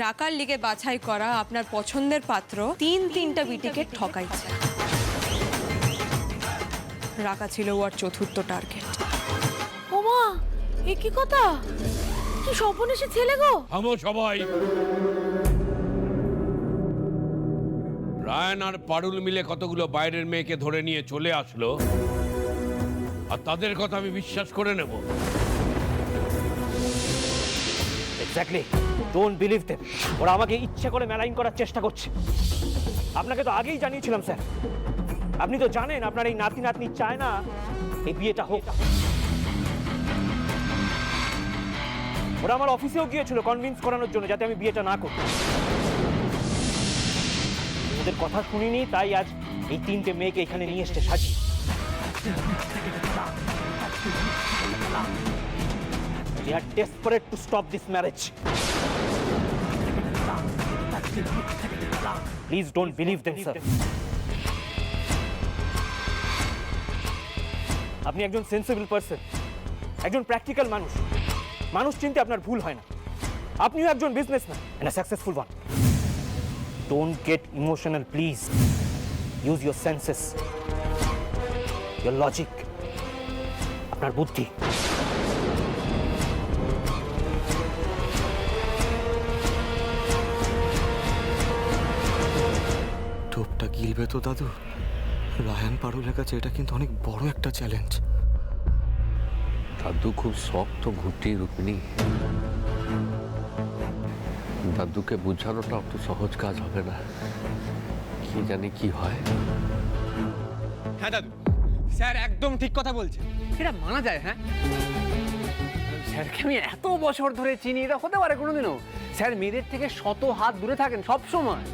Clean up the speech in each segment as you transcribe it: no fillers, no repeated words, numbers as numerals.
টাকার লিগে বাছাই করা আপনার পছন্দের পাত্র তিনটা বিটিকে ঠকাইছে। রাকা ছিল ওর চতুর্থ টার্গেট। ওমা, এ কি কথা? কি সর্বনেশে ছেলে গো! থামো সবাই। রায়ান আর পারুল মিলে কতগুলো বাইরের মেয়েকে ধরে নিয়ে চলে আসলো, আর তাদের কথা আমি বিশ্বাস করে নেব? Exactly, don't believe them. ওরা আমাকে ইচ্ছে করে মেলাইন করার চেষ্টা করছে। আপনাকে তো আগেই জানিয়েছিলাম স্যার। আপনি তো জানেন আপনার এই নাতি নাতনি চায় না এই বিয়েটা হোক। ওরা আমার অফিসেও গিয়েছিল কনভিন্স করানোর জন্য যাতে আমি বিয়েটা না করি। ওদের কথা শুনিনি, তাই আজ এই তিনটে মেয়েকে এখানে নিয়ে এসে সাজিয়ে। They are desperate to stop this marriage. Please don't believe them, sir. আপনি একজন সেন্সিবল পারসন, একজন প্র্যাকটিক্যাল মানুষ। মানুষ চিনতে আপনার ভুল হয় না। আপনিও একজন businessman and a successful one. Don't get emotional, please. Use your senses, your logic, আপনার বুদ্ধি। টোপটা গিলবে তো দাদু? রায়ান পারুলের কাছে এটা কিন্তু অনেক বড় একটা চ্যালেঞ্জ। দাদু খুব শক্ত ঘুরতেই রুক্মিণী। দাদুকে বোঝানোটা অত সহজ কাজ হবে না। কি জানি কি হয়। হ্যাঁ দাদু, স্যার একদম ঠিক কথা বলছে। এটা মানা যায়? হ্যাঁ স্যারকে আমি এত বছর ধরে চিনি, এটা হতে পারে কোনোদিনও? স্যার মেয়েদের থেকে শত হাত দূরে থাকেন সব সময়।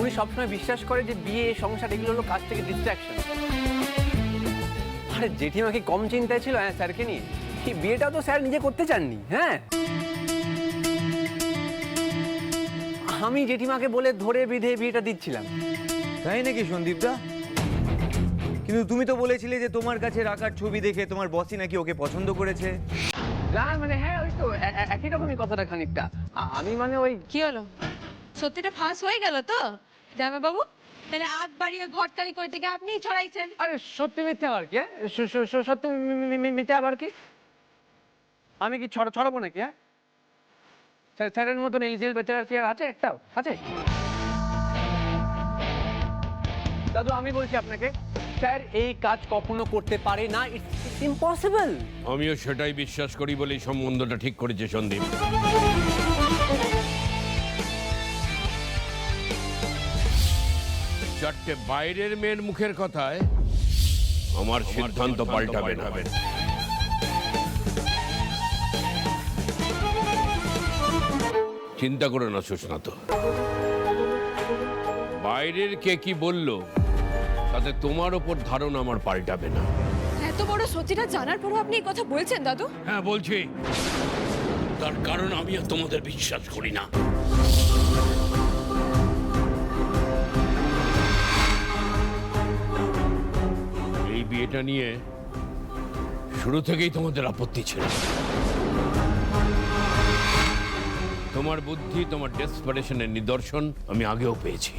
উনি সবসময় বিশ্বাস করে যে বিয়ে সংসার এগুলো হলো কাজ থেকে ডিস্ট্রাকশন। আরে জেঠিমা কি কম চিন্তায় ছিল হ্যাঁ স্যারকে নিয়ে? এই বিয়েটাও তো স্যার নিজে করতে চাননি। হ্যাঁ আমি জেঠিমাকে বলে ধরে বেঁধে বিয়েটা দিচ্ছিলাম। তাই নাকি সন্দীপদা? কিন্তু তুমি তো বলেছিলে যে তোমার কাছে রাখার ছবি দেখে তোমার বসই নাকি ওকে পছন্দ করেছে। না মানে হ্যাঁ ওই তো একই রকমই কথাটা খানিকটা। আমি মানে ওই কি হলো? সত্যিটা ফাঁস হয়ে গেল তো জামাই বাবু? তাহলে আগ বাড়িয়ে ঘরটারি করে থেকে আপনিই ছড়াইছেন। আরে সত্যি মিথ্যে আবার কি? সত্যি মিথ্যে আবার কি? আমি কি ছড়াবো নাকি? হ্যাঁ স্যারের মতন এই জেল বেচারা কি আছে? একটাও আছে? দাদু আমি বলছি আপনাকে, স্যার এই কাজ কখনো করতে পারে না। It's impossible. আমিও সেটাই বিশ্বাস করি বলেই সম্বন্ধটা ঠিক করেছে সন্দীপ। চারটে বাইরের মেয়ের মুখের কথায় আমার সিদ্ধান্ত পাল্টাবে না। চিন্তা করো না সুস্নাত, বাইরের কে কি বললো তাতে তোমার ওপর ধারণা আমার পাল্টাবে না। এত বড় সত্যিটা জানার পরও আপনি এই কথা বলছেন দাদু? হ্যাঁ বলছি, তার কারণ আমিও তোমাদের বিশ্বাস করি না। এই বিয়েটা নিয়ে শুরু থেকেই তোমাদের আপত্তি ছিল। তোমার বুদ্ধি, তোমার ডেসপারেশনের নিদর্শন আমি আগেও পেয়েছি।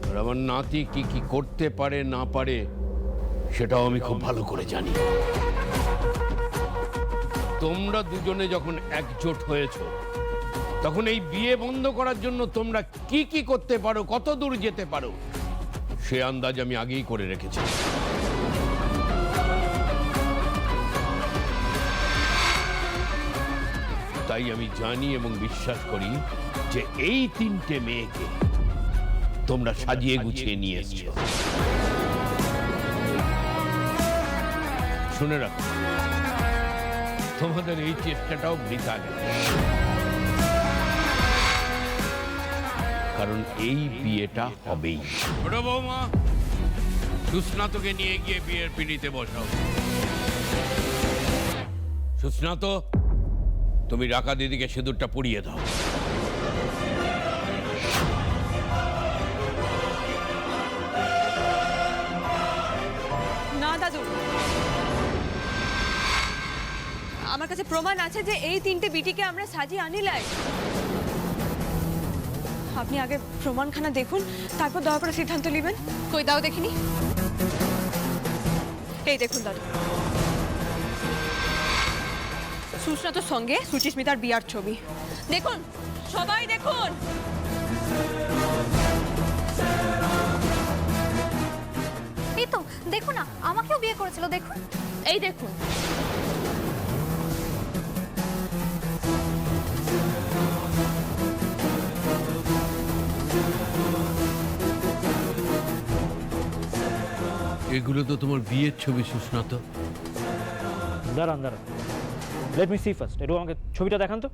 আর আমার নাতি কি কি করতে পারে না পারে সেটাও আমি খুব ভালো করে জানি। তোমরা দুজনে যখন একজোট হয়েছো তখন এই বিয়ে বন্ধ করার জন্য তোমরা কি কি করতে পারো, কত দূর যেতে পারো সে আন্দাজ আমি আগেই করে রেখেছি। তাই আমি জানি এবং বিশ্বাস করি যে এই তিনটে মেয়েকে তোমরা সাজিয়ে গুছিয়ে নিয়ে এসছো। শুনে রাখো, তোমাদের এই চেষ্টাটাও বৃথা গেল, কারণ এই বিয়েটা হবেই। ছোট বৌমা, সুস্নাতকে নিয়ে গিয়ে বিয়ের পিঁড়িতে বসাও। সুস্নাত, তুমি রাকা দিদিকে সিঁদুরটা পরিয়ে দাও। না দাদু, আমার কাছে প্রমাণ আছে যে এই 3টে বিটিকে আমরা সাজিয়ে আনিলাই। আপনি আগে প্রমাণখানা দেখুন, তারপর দয়া করে সিদ্ধান্ত নেবেন। কই দাও দেখিনি। এই দেখুন দাদু, সুস্নাতর সঙ্গে সুচিস্মিতার বিয়ার ছবি। দেখুন, সবাই দেখুন। এই তো দেখো না, আমাকেও বিয়ে করেছিল, দেখুন। এই দেখুন, এগুলো তো তোমার বিয়ের ছবি সুস্নাত। দাঁড়ান দাঁড়ান, লেট মি সি ফার্স্ট। একটু আমাকে ছবিটা দেখান তো।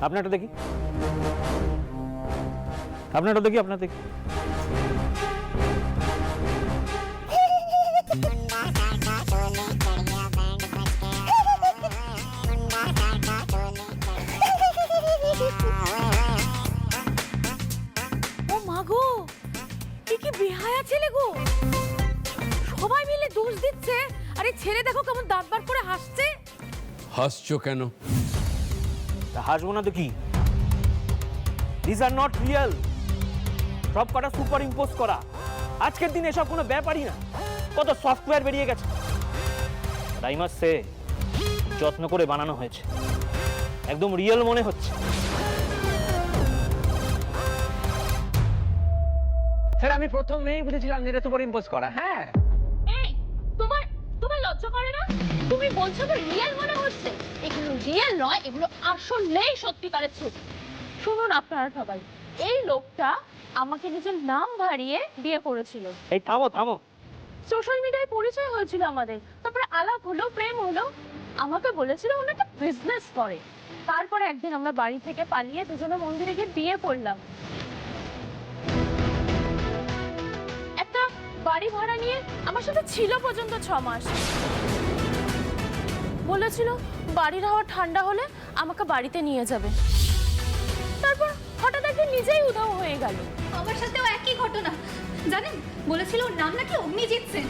আপনারটা দেখি, আপনারটা দেখি, আপনার দেখি। ও মা গো, কি বেহায়া ছেলে গো, সবাই মিলে দোষ দিচ্ছে। আরে ছেলে দেখো কেমন দাঁত বার করে হাসছে। হাসছো কেন? হাসবো না তো কি? This are not real. সব কটা সুপার ইম্পোজ করা। আজকের দিনে এসব কোনো ব্যাপারই না। কত সফটওয়্যার বেরিয়ে গেছে। আই মাস্ট সে, যত্ন করে বানানো হয়েছে, একদম রিয়েল মনে হচ্ছে। স্যার আমি প্রথমেই বুঝেছিলাম যে এটা সুপার ইম্পোজ করা। হ্যাঁ, এই তোমার তোমার লজ্জা করে না? তুমি বলছো তো রিয়েল মনে হচ্ছে, এগুলো রিয়েল নয়, এগুলো আসলেই সত্যিকারের ছবি। শুনুন আপনারা সবাই, এই লোকটা আমাকে নিজের নাম ভারিয়ে বিয়ে করেছিল। এই থামো থামো। সোশ্যাল মিডিয়ায় পরিচয় হয়েছিল আমাদের, তারপরে আলাপ হলো, প্রেম হলো। আমাকে বলেছিল উনি একটা বিজনেস করে। তারপরে একদিন আমরা বাড়ি থেকে পালিয়ে দুজনে মন্দিরে গিয়ে বিয়ে করলাম। একটা বাড়ি ভাড়া নিয়ে আমার সাথে ছিল পর্যন্ত 6 মাস। বলেছিল বাড়ির হাওয়া ঠান্ডা হলে আমাকে বাড়িতে নিয়ে যাবে। তারপর হঠাৎ একদিন নিজেই উধাও হয়ে গেল। আমার সাথেও একই ঘটনা জানেন, বলেছিল ওর নাম নাকি অগ্নিজিৎ সেন।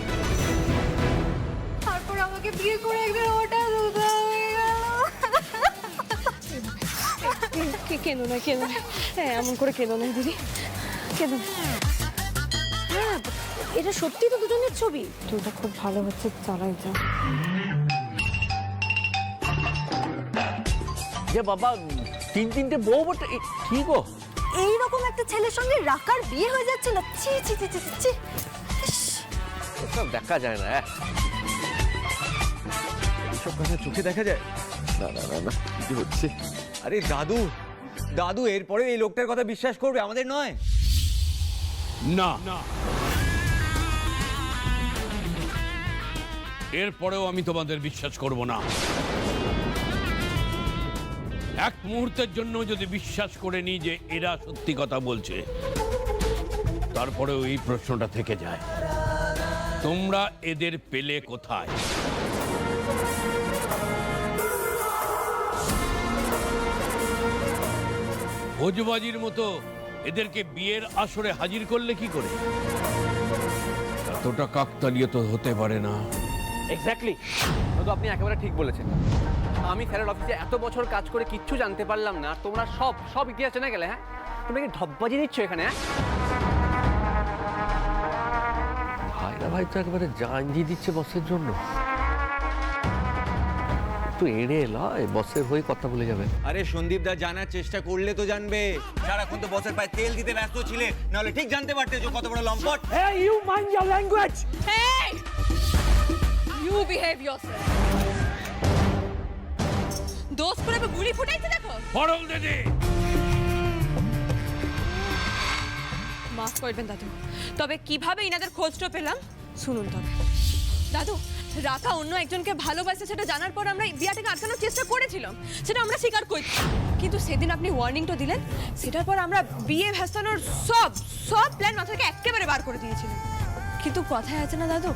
তারপর আমাকে বিয়ে করে একদিন হঠাৎ উধাও হয়ে গেল। কেঁদো না, কেঁদো না, এমন করে কেঁদো না দিদি, কেঁদো না। হ্যাঁ, এটা সত্যি তো দুজনের ছবি। তোটা খুব ভালো হচ্ছে, চালাই যা। যে বাবা 3-3টে বউ বটে, কি গো? এইরকম একটা ছেলের সঙ্গে রাকার বিয়ে হয়ে যাচ্ছে না। ছি ছি ছি ছি ছি। এসব দেখা যায় না। এসব কথা চোখে দেখা যায়? না না না না, কি হচ্ছে? আরে দাদু, দাদু এরপরে এই লোকটার কথা বিশ্বাস করবে, আমাদের নয়। না, এরপরেও আমি তোমাদের বিশ্বাস করব না। এক মুহূর্তের জন্য যদি বিশ্বাস করে নিই যে এরা সত্যি কথা বলছে, তারপরেও এই প্রশ্নটা থেকে যায়, তোমরা এদের পেলে কোথায়? ভোজবাজির মতো এদেরকে বিয়ের আসরে হাজির করলে কি করে? এতটা কাকতালীয় তো হতে পারে না। এক্স্যাক্টলি। তো আপনি একেবারে ঠিক বলেছেন। আমি স্যারের অফিসে এত বছর কাজ করে কিচ্ছু জানতে পারলাম না, তোমরা সব সব ইতিহাস জেনে গেলে। হ্যাঁ, তোমরা কি ঢপবাজি দিচ্ছ এখানে? হ্যাঁ, ভাইরা ভাই তো একেবারে জান দিয়ে দিচ্ছে বসের জন্য। একটু এড়ে লয়, বসের হয়ে কথা বলে যাবে। আরে সন্দীপ দা, জানার চেষ্টা করলে তো জানবে। সারাক্ষণ তো বসের পায়ে তেল দিতে ব্যস্ত ছিলে, নাহলে ঠিক জানতে পারতে যে কত বড় লম্পট। Hey, you mind your language! Hey! You behave yourself. দোষ করে গুলি ফুটাইছে দেখো। ফরল দিদি, মাফ করবেন দাদু, তবে কিভাবে ইনাদের খোঁজটা পেলাম শুনুন। তবে দাদু, রাকা অন্য একজনকে ভালোবাসে সেটা জানার পর আমরা বিয়াটাকে আটকানোর চেষ্টা করেছিলাম, সেটা আমরা স্বীকার করি। কিন্তু সেদিন আপনি ওয়ার্নিংটা দিলেন, সেটার পর আমরা বিয়ে ভেস্তানোর সব প্ল্যান মাথা থেকে একেবারে বার করে দিয়েছিলাম। কিন্তু কথায় আছে না দাদু,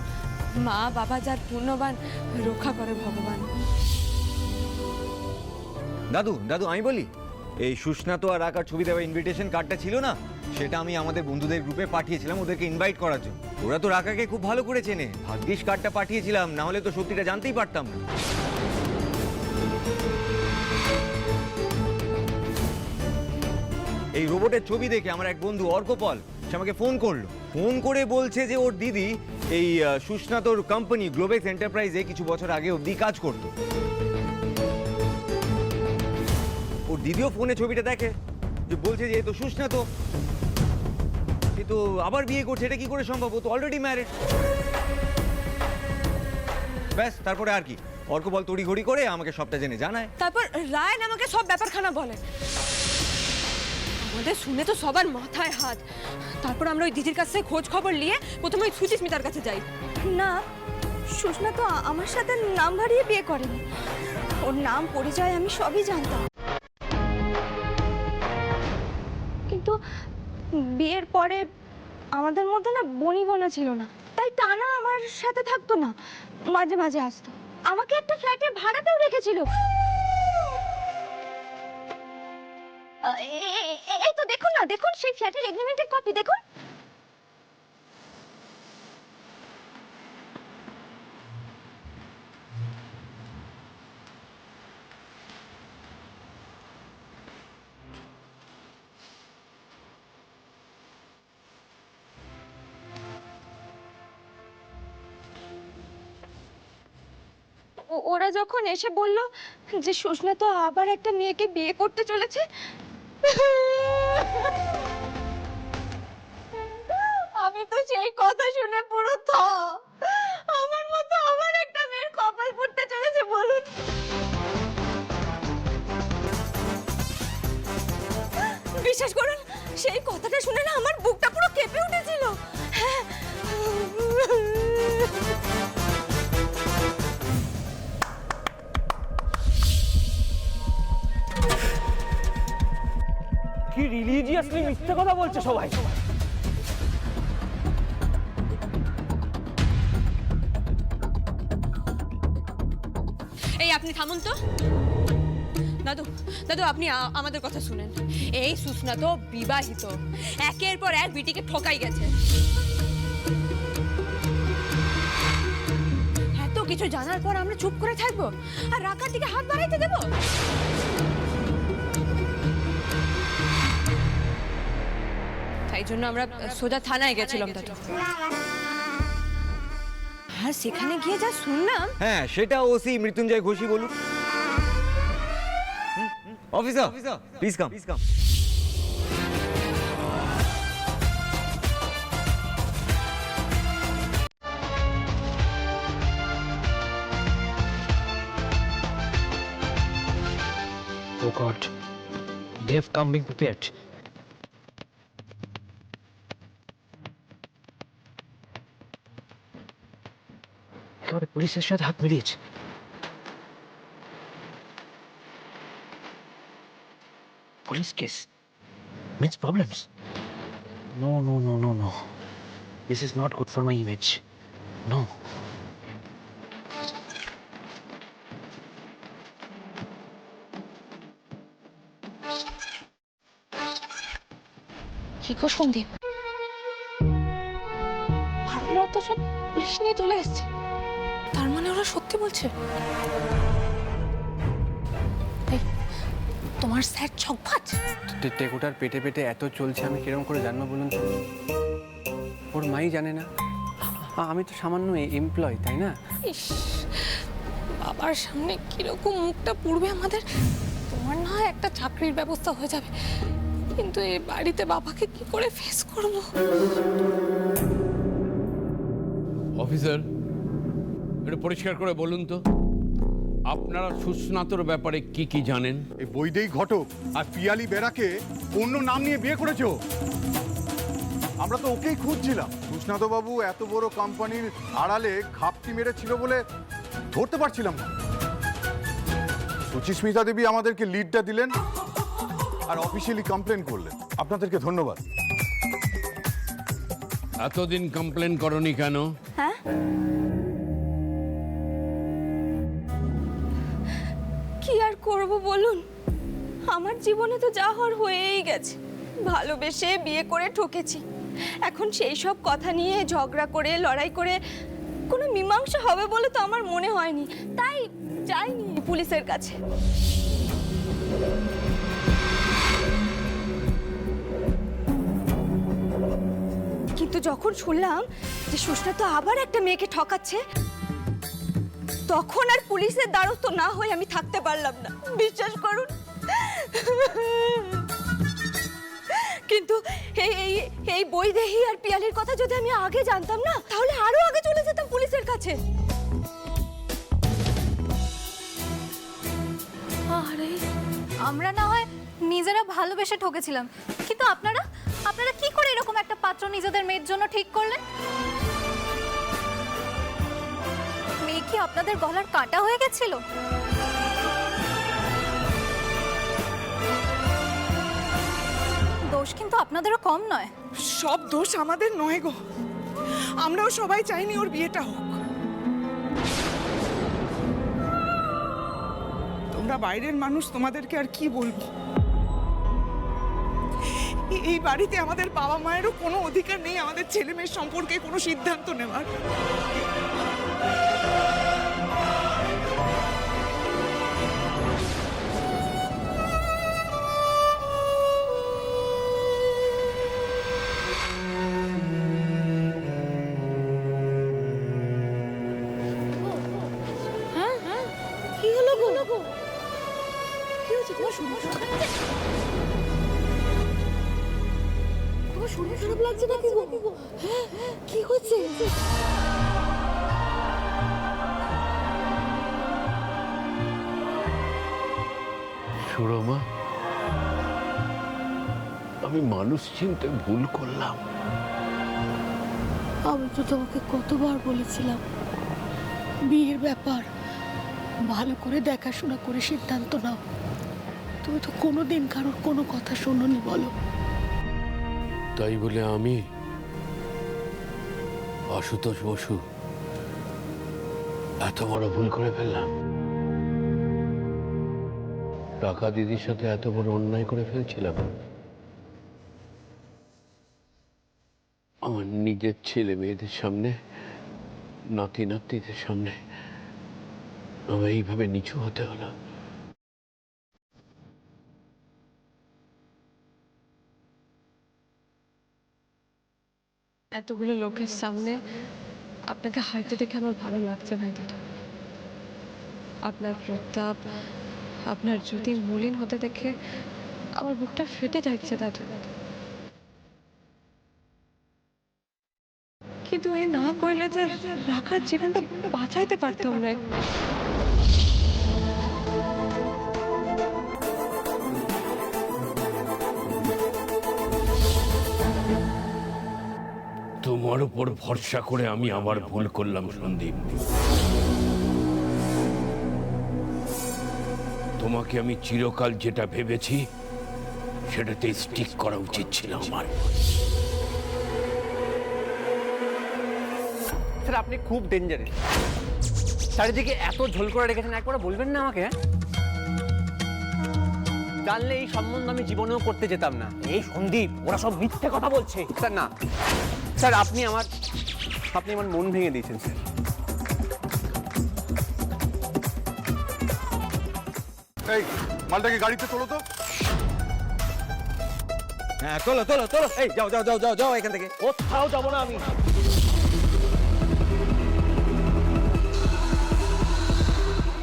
মা বাবা যার পুণ্যবান রক্ষা করে ভগবান। দাদু দাদু আমি বলি, এই সুস্নাত আর রাকার ছবি দেওয়া ইনভিটেশন কার্ডটা ছিল না, সেটা আমি আমাদের বন্ধুদের গ্রুপে পাঠিয়েছিলাম ওদেরকে ইনভাইট করার জন্য। ওরা তো রাকাকে খুব ভালো করে চেনে, ভাগ্যিস কার্ডটা পাঠিয়েছিলাম, না হলে তো সত্যিটা জানতেই পারতাম না। এই রোবটের ছবি দেখে আমার এক বন্ধু অর্কপল সে আমাকে ফোন করলো, ফোন করে বলছে যে ওর দিদি এই সুস্নাতর কোম্পানি গ্লোবেক্স এন্টারপ্রাইজে কিছু বছর আগে অবধি কাজ করতো। ওর দিদিও ফোনে ছবিটা দেখে, যে বলছে যে এ তো সুস্নাত, এ তো আবার বিয়ে করছে, এটা কি করে সম্ভব? ও তো অলরেডি ম্যারিড। ব্যাস তারপরে আর কি, অর্কপল তড়িঘড়ি করে আমাকে সবটা জেনে জানায়। তারপর রায়ন আমাকে সব ব্যাপারখানা বলে। আমাদের শুনে তো সবার মাথায় হাত। তারপর আমরা ওই দিদির কাছে খোঁজ খবর নিয়ে প্রথমে ওই সুচিস্মিতার কাছে যাই। না, সুস্না তো আমার সাথে নাম হারিয়ে বিয়ে করেনি। ওর নাম পরিচয় আমি সবই জানতাম, কিন্তু বিয়ের পরে আমাদের মধ্যে না বনিবনা ছিল না, তাই টানা আমার সাথে থাকতো না, মাঝে মাঝে আসতো। আমাকে একটা ফ্ল্যাটে ভাড়াতেও রেখেছিল। এই তো দেখুন না, দেখুন সেই ফ্ল্যাটের এগ্রিমেন্টের কপি দেখুন। ওরা যখন এসে বলল যে সুস্না তো আবার একটা মেয়েকে বিয়ে করতে চলেছে, আমি তো সেই কথা শুনে পুরো আমার মতো আবার একটা মেয়ের কপাল পড়তে চলেছে বলুন। বিশ্বাস করুন, সেই কথাটা শুনে না আমার বুকটা পুরো কেঁপে উঠেছিল। কি রিলিজিয়াসলি মিথ্যে কথা বলছে সবাই। এই আপনি থামুন তো। দাদু দাদু আপনি আমাদের কথা শুনেন। এই সুস্না তো বিবাহিত, একের পর এক বিটিকে ঠকাই গেছে। এত কিছু জানার পর আমরা চুপ করে থাকবো আর রাকার দিকে হাত বাড়াইতে দেবো? তাই জন্য আমরা সোজা থানায় গেছিলাম দাদু। আর সেখানে গিয়ে যা শুনলাম। হ্যাঁ, সেটা ওসি মৃত্যুঞ্জয় ঘোষই বলুন। Officer please come. Oh God, they have come being prepared. একেবারে পুলিশের সাথে হাত মিলিয়েছে। Police case means problems. No, no, no, no, no. This is not good for my image. No. কি গো সন্দীপ, ভাবলো তো সব পুলিশ নিয়ে চলে এসছে, তার মানে ওরা সত্যি বলছে। এই, তোমার স্যার ছকবাজ। টেকুটার পেটে পেটে এত চলছে, আমি কিরকম করে জানবো বলুন তো? ওর মাই জানে না, আমি তো সামান্য এমপ্লয়, তাই না? ইস, বাবার সামনে কিরকম মুখটা পুড়বে আমাদের। তোমার না হয় একটা চাকরির ব্যবস্থা হয়ে যাবে, কিন্তু এই বাড়িতে বাবাকে কি করে ফেস করব? অফিসার, এটা পরিষ্কার করে বলুন তো, আপনারা সুস্নাতর ব্যাপারে কি কি জানেন? এই বৈদেহী ঘটক আর পিয়ালি বেরাকে অন্য নাম নিয়ে বিয়ে করেছো। আমরা তো ওকেই খুঁজছিলাম। সুস্নাত বাবু এত বড় কোম্পানির আড়ালে ঘাপটি মেরেছিল বলে ধরতে পারছিলাম না। সুচিস্মিতা দেবী আমাদেরকে লিডটা দিলেন আর অফিসিয়ালি কমপ্লেন করলেন। আপনাদেরকে ধন্যবাদ। এতদিন কমপ্লেন করনি কেন? হ্যাঁ, কি আর করব বলুন, আমার জীবনে তো যা হওয়ার হয়েই গেছে। ভালোবেসে বিয়ে করে ঠকেছি। এখন সেই সব কথা নিয়ে ঝগড়া করে লড়াই করে কোনো মীমাংসা হবে বলে তো আমার মনে হয়নি, তাই যাইনি পুলিশের কাছে। কিন্তু যখন শুনলাম যে সুষ্ণা তো আবার একটা মেয়েকে ঠকাচ্ছে, তখন আর পুলিশের দ্বারস্থ না হয়ে আমি থাকতে পারলাম না, বিশ্বাস করুন। কিন্তু এই বৈদেহী আর পিয়ালির কথা যদি আমি আগে জানতাম না, তাহলে আরো আগে চলে যেতাম পুলিশের কাছে। আরে আমরা না হয় নিজেরা ভালোবেসে ঠকেছিলাম, কিন্তু আপনারা আপনারা কি করে এরকম একটা পাত্র নিজেদের মেয়ের জন্য ঠিক করলেন? মেয়ে কি আপনাদের গলার কাঁটা হয়ে গেছিল? দোষ কিন্তু আপনাদেরও কম নয়। সব দোষ আমাদের নয় গো, আমরাও সবাই চাইনি ওর বিয়েটা হোক। তোমরা বাইরের মানুষ, তোমাদেরকে আর কি বলবো। এই বাড়িতে আমাদের বাবা মায়েরও কোনো অধিকার নেই আমাদের ছেলে মেয়ের সম্পর্কে কোনো সিদ্ধান্ত নেওয়ার। কি হলো গো? কি হয়েছে? তোমার শরীর খারাপ লাগছে নাকি গো? হ্যাঁ, কি হয়েছে? সুরমা, আমি মানুষ চিনতে ভুল করলাম। আমি তো তোমাকে কতবার বলেছিলাম বিয়ের ব্যাপার ভালো করে দেখাশোনা করে সিদ্ধান্ত নাও। তুমি তো কোনোদিন কারোর কোনো কথা শোনোনি বলো। তাই বলে আমি আশুতোষ বসু এত বড় ভুল করে ফেললাম? টাকা দিদির সাথে এত বড় অন্যায় করে ফেলছিলাম? আমার নিজের ছেলে মেয়েদের সামনে, নাতি নাতনিদের সামনে আমার এইভাবে নিচু হতে হলো? এতগুলো লোকের সামনে আপনাকে হাইতে দেখে আমার ভালো লাগছে না দাদা। আপনার প্রতাপ, আপনার জ্যোতি মলিন হতে দেখে আমার বুকটা ফেটে যাচ্ছে দাদা। কিন্তু এই না করলে যে রাখার জীবনটা বাঁচাইতে পারতাম না। তোমার উপর ভরসা করে আমি আবার ভুল করলাম সন্দীপ। তোমাকে আমি চিরকাল যেটা ভেবেছি সেটাতে স্টিক করা উচিত ছিল আমার। স্যার আপনি খুব ডেঞ্জারাস। চারিদিকে এত ঝোল করে রেখেছেন, একবার বলবেন না আমাকে? জানলে এই সম্বন্ধ আমি জীবনেও করতে যেতাম না। এই সন্দীপ, ওরা সব মিথ্যে কথা বলছে। স্যার না, স্যার আপনি আমার মন ভেঙে দিয়েছেন স্যার। এই মালটাকে গাড়িতে তোলো তো। হ্যাঁ তোলো তোলো তোলো, এই যাও যাও যাও যাও যাও এখান থেকে। কোথাও যাবো না আমি।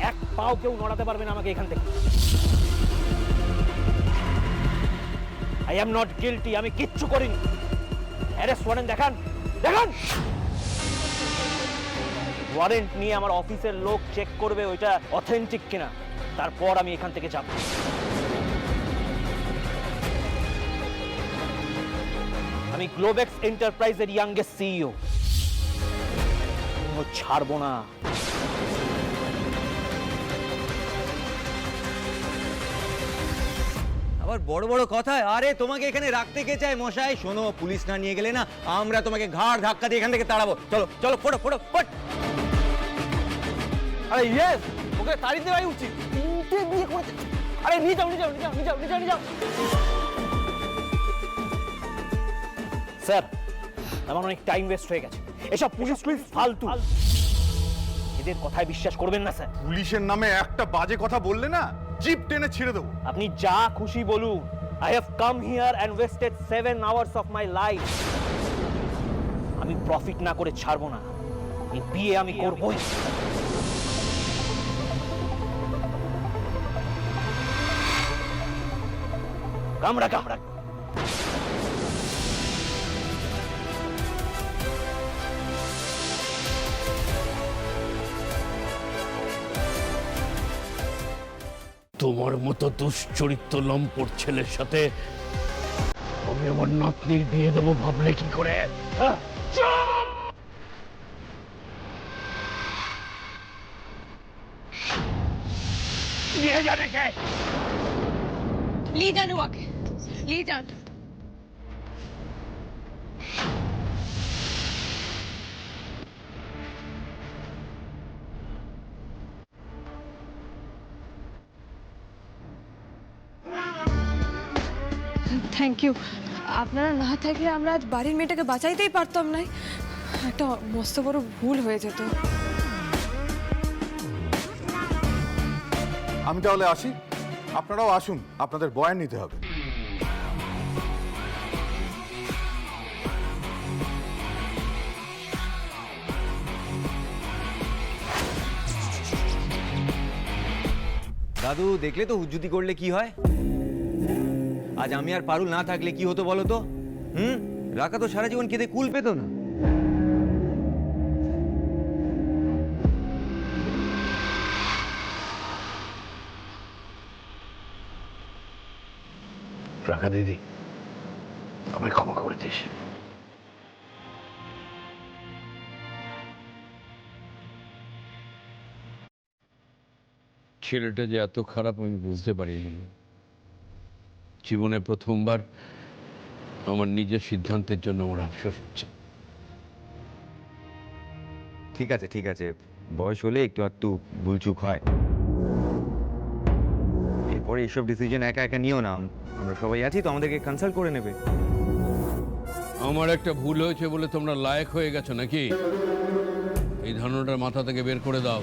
এক পাও কেউ নড়াতে পারবে না আমাকে এখান থেকে। আই এম নট গিলটি, আমি কিচ্ছু করিনি। অ্যারেস্ট ওয়ারেন্ট দেখান, দেখান। ওয়ারেন্ট নিয়ে আমার অফিসের লোক চেক করবে ওইটা অথেন্টিক কিনা, তারপর আমি এখান থেকে যাব। আমি গ্লোবেক্স এন্টারপ্রাইজের ইয়াংগেস্ট সিইও, ছাড়বো না। আবার বড় বড় কথা। আরে তোমাকে এখানে রাখতে কে চায় মশাই? শোনো, পুলিশ না নিয়ে গেলে না আমরা তোমাকে ঘাড় ধাক্কা দিয়ে এখান থেকে তাড়াবো। চলো চলো, ফটো ফটো ফট। আরে ইয়েস, ওকে তাড়িয়ে দেওয়াই উচিত। তিনটে বিয়ে করেছে। আরে আরে নিয়ে যাও নিয়ে যাও নিয়ে যাও নিয়ে যাও নিয়ে যাও নিয়ে যাও স্যার আমার অনেক টাইম ওয়েস্ট হয়ে গেছে এসব পুলিশ ফালতু এদের কথায় বিশ্বাস করবেন না স্যার পুলিশের নামে একটা বাজে কথা বললে না জিপ টেনে ছিঁড়ে দেবো। আপনি যা খুশি বলুন I have come here and wasted 7 hours of my life আমি প্রফিট না করে ছাড়বো না এই বিয়ে আমি করবই কামড়া কামড়া তোমার মতো দুশ্চরিত্র লম্পট ছেলের সাথে আমি আমার নাতনির বিয়ে দেবো ভাবলে কি করে? নিয়ে যাবে কে? ले जान आके ले जान থ্যাংক ইউ আপনারা না থাকলে আমরা আজ বাড়ির মেয়েটাকে বাঁচাইতেই পারতাম না একটা মস্ত বড় ভুল হয়ে যেত আমি তাহলে আসি, আপনারাও আসুন, আপনাদের বয়ান নিতে হবে। দাদু দেখলে তো হুজ্জুতি করলে কি হয়? আজ আমি আর পারুল না থাকলে কি হতো বলো তো? রাকা তো সারা জীবন কেঁদে কুল পেত না। রাখা দিদি আমায় ক্ষমা করে দিস। ছেলেটা যে এত খারাপ আমি বুঝতে পারিনি। জীবনে প্রথমবার আমার নিজের সিদ্ধান্তের জন্য আমার আফসোস হচ্ছে। ঠিক আছে ঠিক আছে, বয়স হলে একটু একটু ভুলচুক হয়, এরপরে এইসব ডিসিশন একা একা নিও না, আমরা সবাই আছি তো, আমাদেরকে কনসাল্ট করে নেবে। আমার একটা ভুল হয়েছে বলে তোমরা লায়ক হয়ে গেছো নাকি? এই ধারণাটা মাথা থেকে বের করে দাও।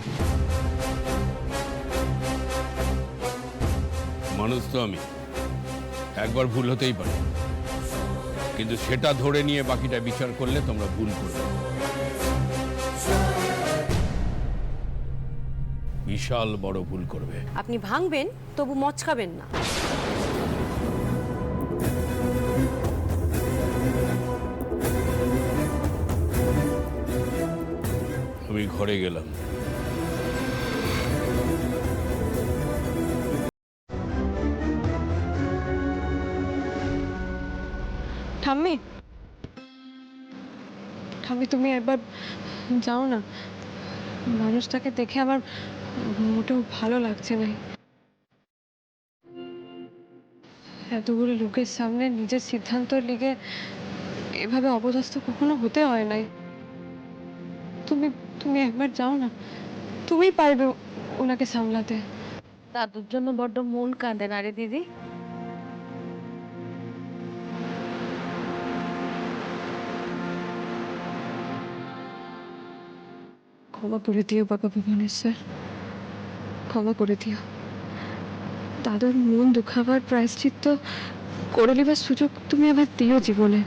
মানুষ তো আমি, একবার ভুল হতেই পারে, কিন্তু সেটা ধরে নিয়ে বাকিটা বিচার করলে তোমরা ভুল করবে, বিশাল বড় ভুল করবে। আপনি ভাঙবেন তবু মচকাবেন না। আমি ঘরে গেলাম। ঠাম্মি ঠাম্মি তুমি একবার যাও না, মানুষটাকে দেখে আমার মোটেও ভালো লাগছে না। এতগুলো লোকের সামনে নিজের সিদ্ধান্ত লিগে এভাবে অপদস্থ কখনো হতে হয় নাই। তুমি তুমি একবার যাও না, তুমি পারবে ওনাকে সামলাতে। দাদুর জন্য বড্ড মন কাঁদে না রে দিদি? ক্ষমা করে দিও বাবা ভুবনেশ্বর, ক্ষমা করে দিও। দাদুর মন দুঃখাবার প্রায়শ্চিত্ত করে নেবার সুযোগ তুমি আবার দিও জীবনে।